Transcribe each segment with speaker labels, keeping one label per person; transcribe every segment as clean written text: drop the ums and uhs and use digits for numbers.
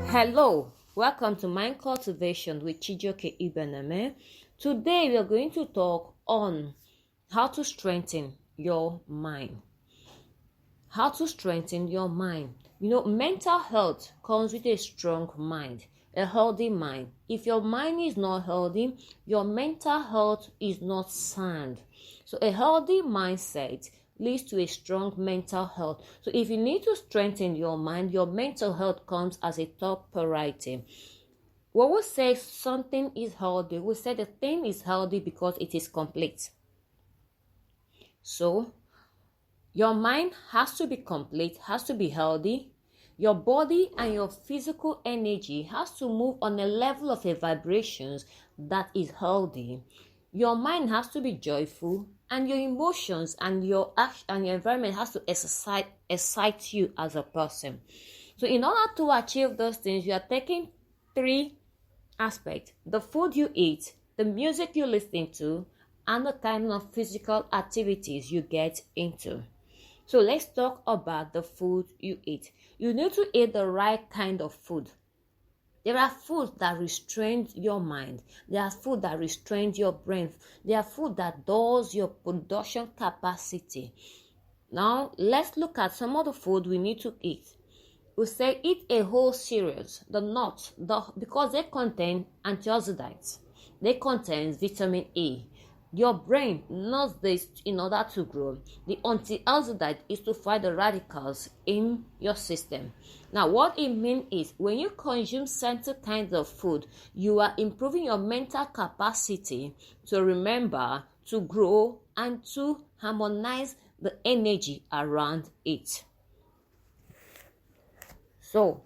Speaker 1: Hello, welcome to Mind Cultivation with Chijoke Ibeneme. Today we are going to talk on how to strengthen your mind. How to strengthen your mind. Mental health comes with a strong mind, a healthy mind. If your mind is not healthy, your mental health is not sound. So a healthy mindset leads to a strong mental health. So if you need to strengthen your mind, your mental health comes as a top priority. When we say something is healthy, we say the thing is healthy because it is complete. So your mind has to be complete, has to be healthy. Your body and your physical energy has to move on a level of vibrations that is healthy. Your mind has to be joyful, and your emotions and your action and your environment has to excite you as a person. So in order to achieve those things, you are taking three aspects: the food you eat, the music you listen to, and the kind of physical activities you get into. So let's talk about the food you eat. You need to eat the right kind of food. There are foods that restrain your mind. There are food that restrain your brain. There are food that does your production capacity. Now, let's look at some of the food we need to eat. We say eat a whole cereals, the nuts, because they contain antioxidants. They contain vitamin A. Your brain knows this in order to grow. The antioxidant is to fight the radicals in your system. Now, what it means is when you consume certain kinds of food, you are improving your mental capacity to remember, to grow, and to harmonize the energy around it. So,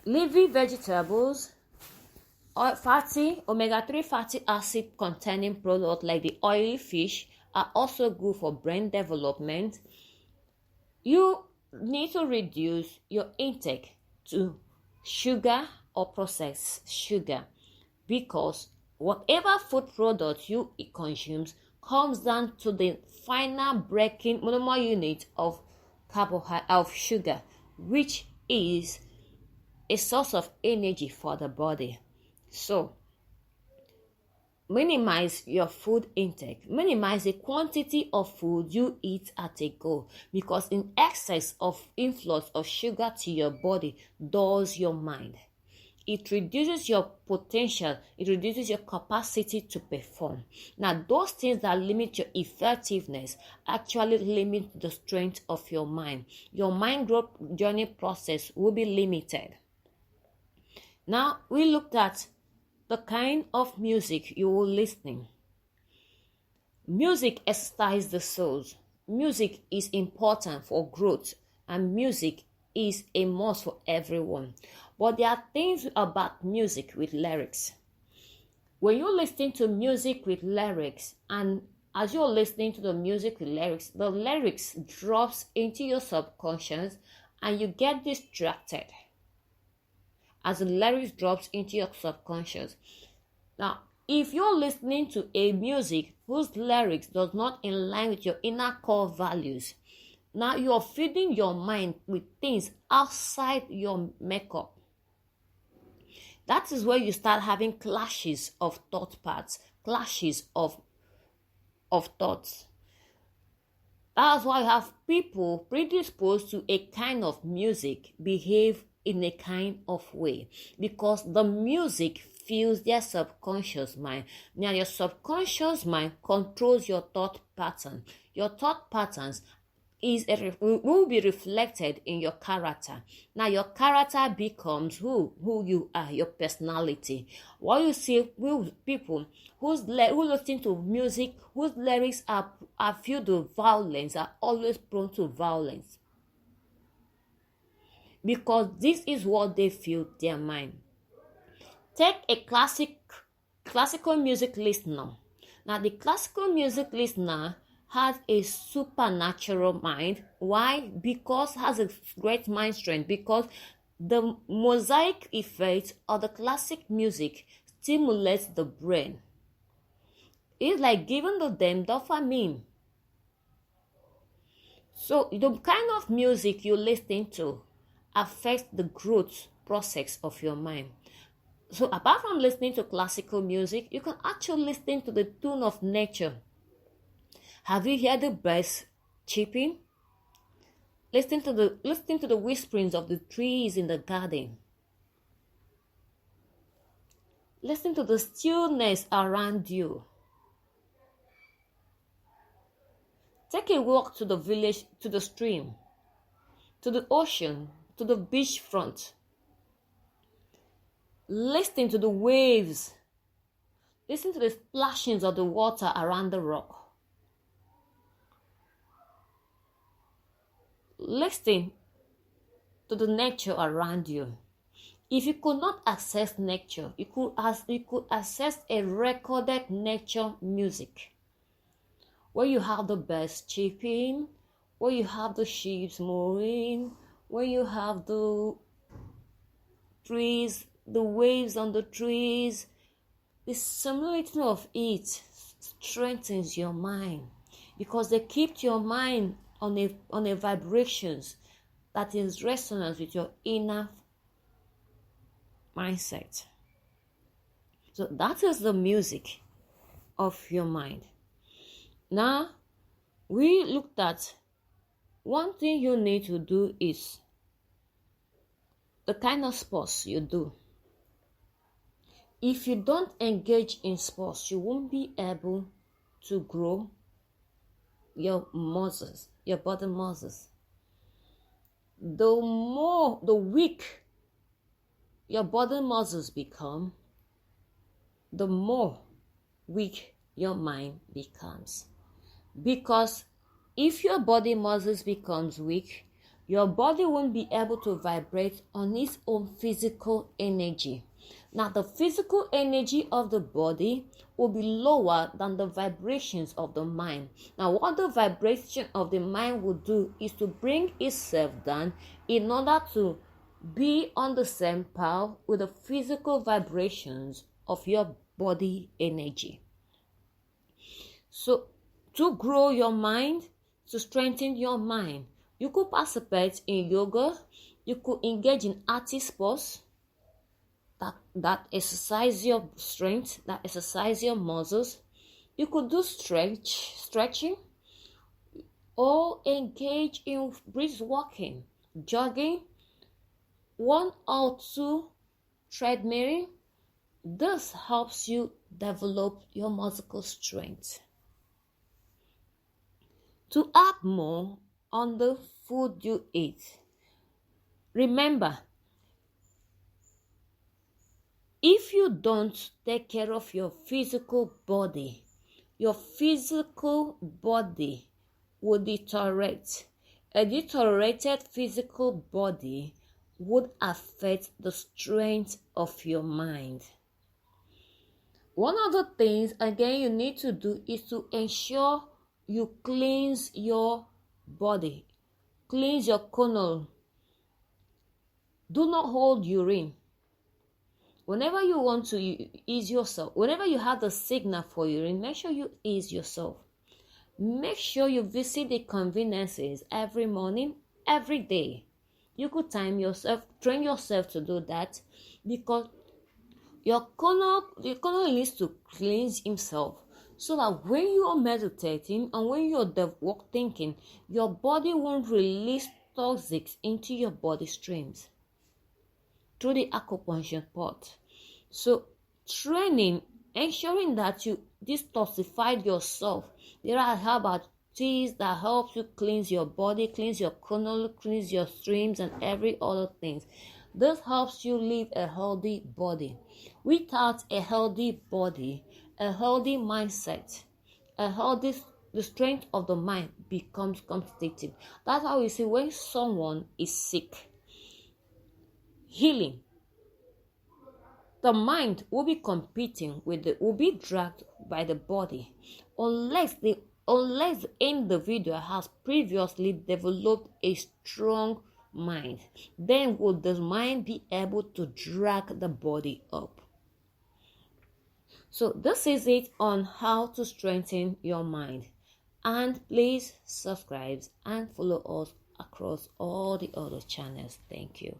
Speaker 1: leafy vegetables, omega-3 fatty acid containing products like the oily fish are also good for brain development. You need to reduce your intake to sugar or processed sugar, because whatever food product you consume comes down to the final breaking monomer unit of sugar, which is a source of energy for the body. So, minimize your food intake. Minimize the quantity of food you eat at a go, because in excess of influx of sugar to your body dulls your mind. It reduces your potential. It reduces your capacity to perform. Now, those things that limit your effectiveness actually limit the strength of your mind. Your mind growth journey process will be limited. Now, we looked at the kind of music you will listening. Music exercises the soul. Music is important for growth, and music is a must for everyone. But there are things about music with lyrics. When you're listening to music with lyrics, and as you're listening to the music with lyrics, the lyrics drops into your subconscious and you get distracted as the lyrics drops into your subconscious. Now, if you're listening to a music whose lyrics does not align with your inner core values, now you're feeding your mind with things outside your makeup. That is where you start having clashes of thought paths, clashes of thoughts. That's why you have people predisposed to a kind of music behave in a kind of way, because the music fills their subconscious mind. Now, your subconscious mind controls your thought pattern. Your thought patterns will be reflected in your character. Now, your character becomes who you are, your personality. What you see with people who listen to music whose lyrics are filled with violence are always prone to violence, because this is what they fill their mind. Take a classical music listener. Now, the classical music listener has a supernatural mind. Why? Because has a great mind strength. Because the mosaic effect of the classic music stimulates the brain. It's like giving them dopamine. So the kind of music you listen to affects the growth process of your mind. So apart from listening to classical music, you can actually listen to the tune of nature. Have you heard the birds chirping? Listen to the whisperings of the trees in the garden. Listen to the stillness around you. Take a walk to the village, to the stream, to the ocean, to the beachfront. Listen to the waves. Listen to the splashings of the water around the rock. Listen to the nature around you. If you could not access nature, you could access a recorded nature music, where you have the birds chirping, where you have the sheep moving, where you have the trees, the waves on the trees. The similarity of it strengthens your mind, because they keep your mind on a vibrations that is resonant with your inner mindset. So that is the music of your mind. Now, we looked at one thing you need to do is the kind of sports you do. If you don't engage in sports, you won't be able to grow your muscles, your body muscles. The weak your body muscles become, the more weak your mind becomes. Because if your body muscles becomes weak, your body won't be able to vibrate on its own physical energy. Now, the physical energy of the body will be lower than the vibrations of the mind. Now, what the vibration of the mind will do is to bring itself down in order to be on the same par with the physical vibrations of your body energy. So, to grow your mind, to strengthen your mind, you could participate in yoga, you could engage in arty sports that exercise your strength, that exercise your muscles. You could do stretching, or engage in brisk walking, jogging, 1 or 2 treadmilling. This helps you develop your musical strength. To add more on the food you eat, remember, if you don't take care of your physical body will deteriorate. A deteriorated physical body would affect the strength of your mind. One of the things, again, you need to do is to ensure you cleanse your body. Cleanse your colon. Do not hold urine. Whenever you want to ease yourself, whenever you have the signal for urine, make sure you ease yourself. Make sure you visit the conveniences every morning, every day. You could time yourself, train yourself to do that, because your colon needs to cleanse himself, so that when you are meditating and when you're thinking, your body won't release toxics into your body streams through the acupuncture pot. So training, ensuring that you detoxify yourself. There are herbal teas that help you cleanse your body, cleanse your colon, cleanse your streams, and every other thing. This helps you live a healthy body. Without a healthy body, a healthy mindset, the strength of the mind becomes competitive. That's how we see when someone is sick, healing, the mind will be competing will be dragged by the body, unless the individual has previously developed a strong mind. Then will the mind be able to drag the body up. So this is it on how to strengthen your mind. And please subscribe and follow us across all the other channels. Thank you.